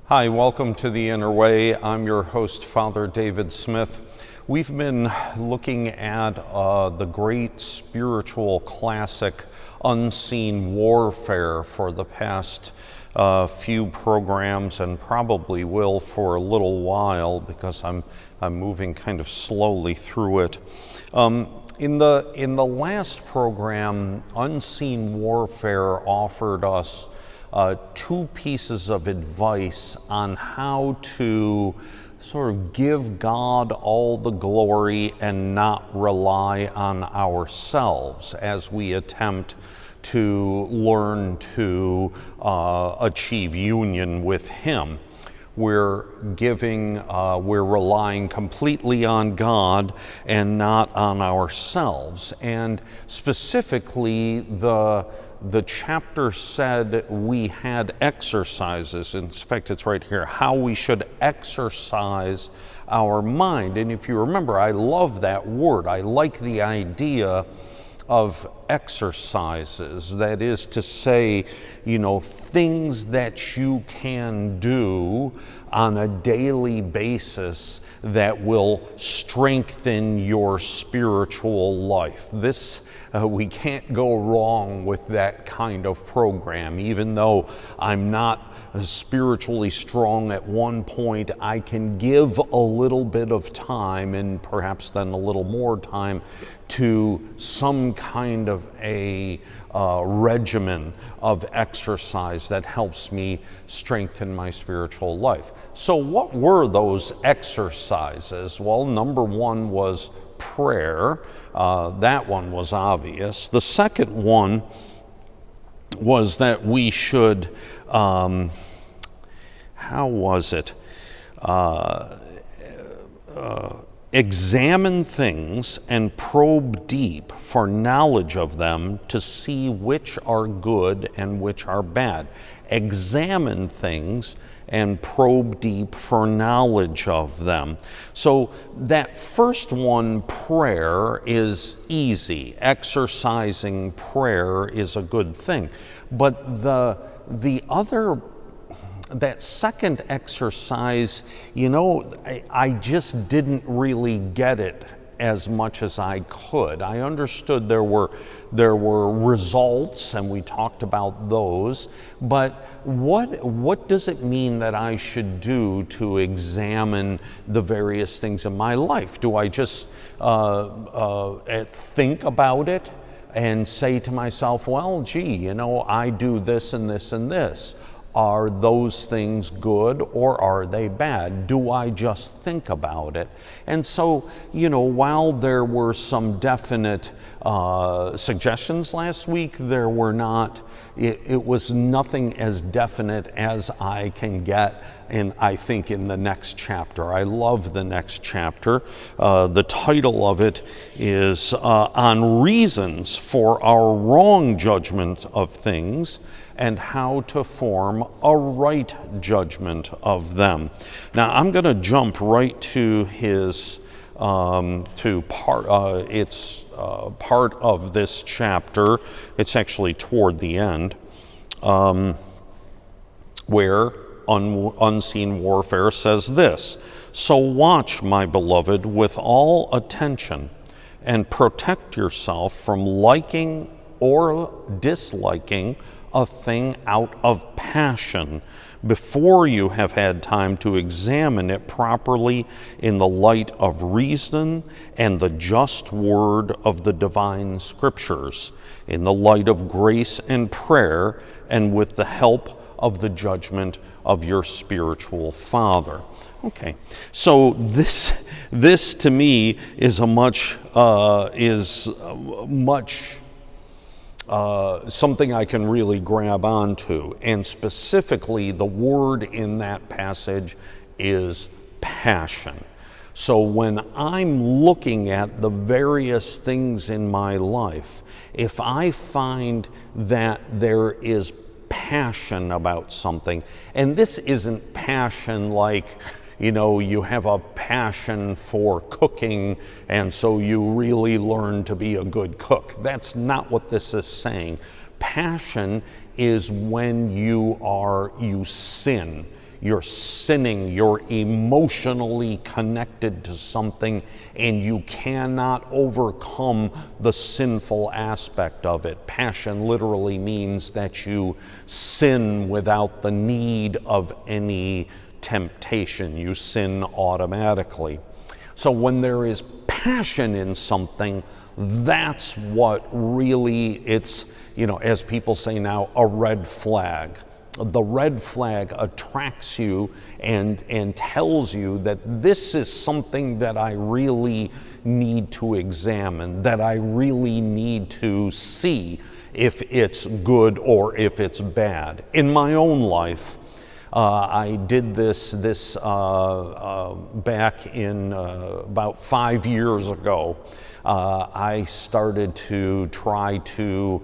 Hi, welcome to The Inner Way. I'm your host, Father David Smith. We've been looking at the great spiritual classic, Unseen Warfare, for the past few programs, and probably will for a little while because I'm moving kind of slowly through it. In the last program, Unseen Warfare offered us two pieces of advice on how to sort of give God all the glory and not rely on ourselves as we attempt to learn to achieve union with Him. We're relying completely on God and not on ourselves. And specifically, the chapter said we had exercises. In fact, it's right here, how we should exercise our mind. And if you remember, I love that word. I like the idea of exercises. That is to say, things that you can do on a daily basis that will strengthen your spiritual life. We can't go wrong with that kind of program. Even though I'm not spiritually strong at one point, I can give a little bit of time, and perhaps then a little more time, to some kind of a regimen of exercise that helps me strengthen my spiritual life. So what were those exercises? Well, number one was prayer. That one was obvious. The second one was that we should, examine things and probe deep for knowledge of them to see which are good and which are bad. Examine things and probe deep for knowledge of them. So that first one, prayer, is easy. Exercising prayer is a good thing. But the other, that second exercise, I just didn't really get it as much as I could. I understood there were results, and we talked about those, but what does it mean that I should do to examine the various things in my life? Do I just think about it and say to myself, well, gee, I do this and this and this? Are those things good or are they bad? Do I just think about it? And so, while there were some definite suggestions last week, there were not, it was nothing as definite as I can get I think in the next chapter. I love the next chapter. The title of it is On Reasons for Our Wrong Judgment of Things and How to Form a Right Judgment of Them. Now, I'm going to jump right to his it's part of this chapter. It's actually toward the end, where Unseen Warfare says this: "So watch, my beloved, with all attention, and protect yourself from liking or disliking a thing out of passion before you have had time to examine it properly in the light of reason and the just word of the divine scriptures, in the light of grace and prayer, and with the help of the judgment of your spiritual father." Okay, so this to me is something I can really grab onto, and specifically the word in that passage is passion. So when I'm looking at the various things in my life, if I find that there is passion about something, and this isn't passion like, you have a passion for cooking, and so you really learn to be a good cook. That's not what this is saying. Passion is when you sin. you're sinning, you're emotionally connected to something, and you cannot overcome the sinful aspect of it. Passion literally means that you sin without the need of any temptation. You sin automatically. So when there is passion in something, that's what really, it's, as people say now, a red flag. The red flag attracts you and tells you that this is something that I really need to examine, that I really need to see if it's good or if it's bad. In my own life, I did this back in about 5 years ago. I started to try to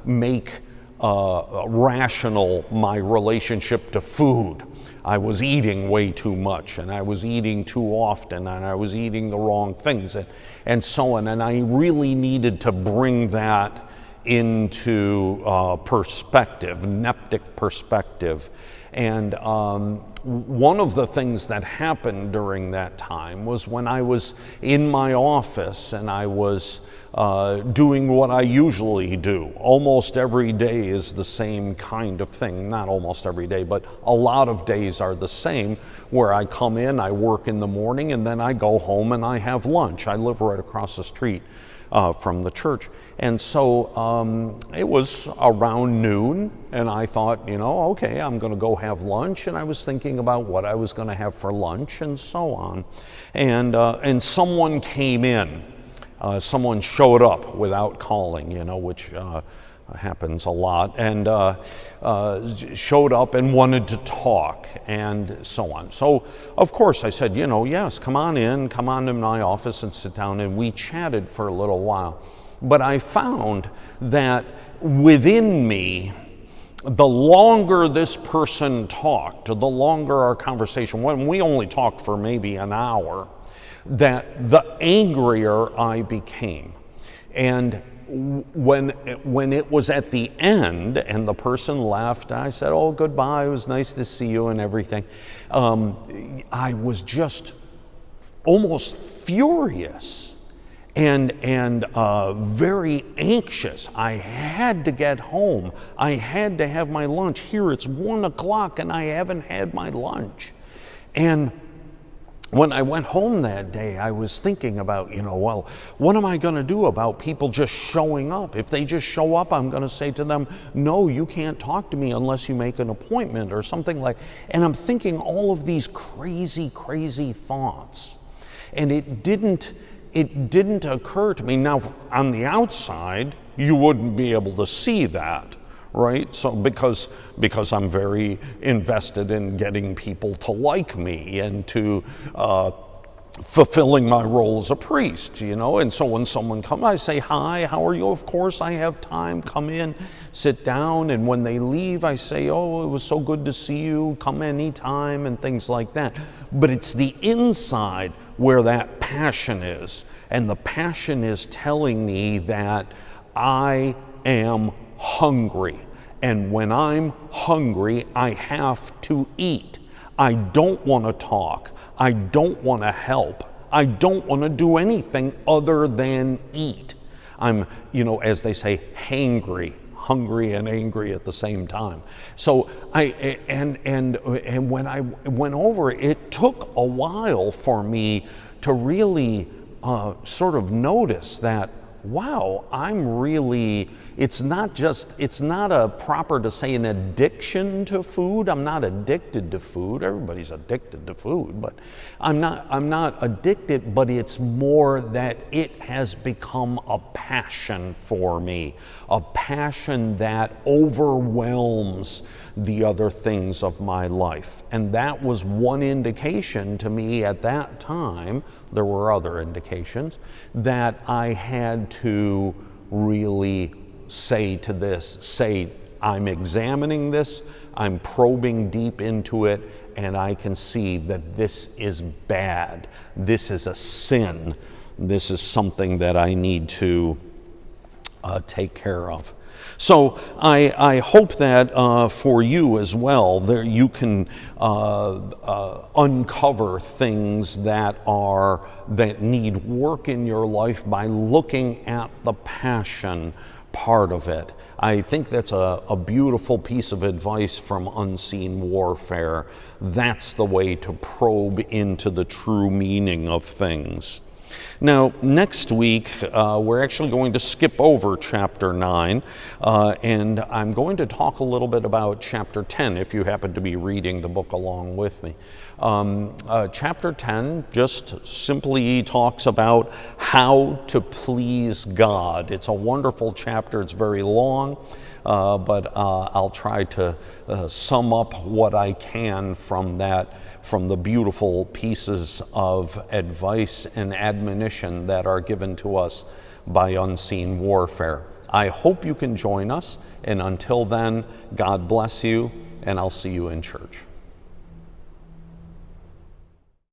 make rational my relationship to food. I was eating way too much, and I was eating too often, and I was eating the wrong things, and so on. And I really needed to bring that into perspective, neptic perspective. And one of the things that happened during that time was when I was in my office and I was doing what I usually do. Almost every day is the same kind of thing. Not almost every day, but a lot of days are the same, where I come in, I work in the morning, and then I go home and I have lunch. I live right across the street from the church. And so it was around noon, and I thought, okay, I'm going to go have lunch. And I was thinking about what I was going to have for lunch and so on. And someone came in. Someone showed up without calling, which happens a lot, and showed up and wanted to talk and so on. So, of course, I said, yes, come on to my office and sit down, and we chatted for a little while. But I found that within me, the longer this person talked, the longer our conversation, when we only talked for maybe an hour, that the angrier I became. And when it was at the end and the person left, I said, oh, goodbye, it was nice to see you and everything. I was just almost furious and very anxious. I had to get home. I had to have my lunch. Here it's 1 o'clock and I haven't had my lunch. And when I went home that day, I was thinking about, well, what am I going to do about people just showing up? If they just show up, I'm going to say to them, no, you can't talk to me unless you make an appointment or something like. And I'm thinking all of these crazy, crazy thoughts. And it didn't occur to me. Now, on the outside, you wouldn't be able to see that. Right? So because I'm very invested in getting people to like me and to fulfilling my role as a priest, and so when someone comes, I say, hi, how are you? Of course, I have time, come in, sit down, and when they leave, I say, oh, it was so good to see you, come anytime, and things like that. But it's the inside where that passion is, and the passion is telling me that I am hungry. And when I'm hungry, I have to eat. I don't want to talk. I don't want to help. I don't want to do anything other than eat. I'm, as they say, hangry, hungry and angry at the same time. So and when I went over, it took a while for me to really sort of notice that, wow, I'm really, it's not a proper to say an addiction to food. I'm not addicted to food. Everybody's addicted to food, but I'm not addicted, but it's more that it has become a passion for me, a passion that overwhelms the other things of my life. And that was one indication to me at that time, there were other indications, that I had to really say, I'm examining this, I'm probing deep into it, and I can see that this is bad. This is a sin. This is something that I need to take care of. So I hope that for you as well, there you can uncover things that need work in your life by looking at the passion part of it. I think that's a beautiful piece of advice from Unseen Warfare. That's the way to probe into the true meaning of things. Now, next week, we're actually going to skip over chapter 9, and I'm going to talk a little bit about chapter 10, if you happen to be reading the book along with me. Chapter 10 just simply talks about how to please God. It's a wonderful chapter. It's very long, but I'll try to sum up what I can from the beautiful pieces of advice and admonition that are given to us by Unseen Warfare. I hope you can join us, and until then, God bless you, and I'll see you in church.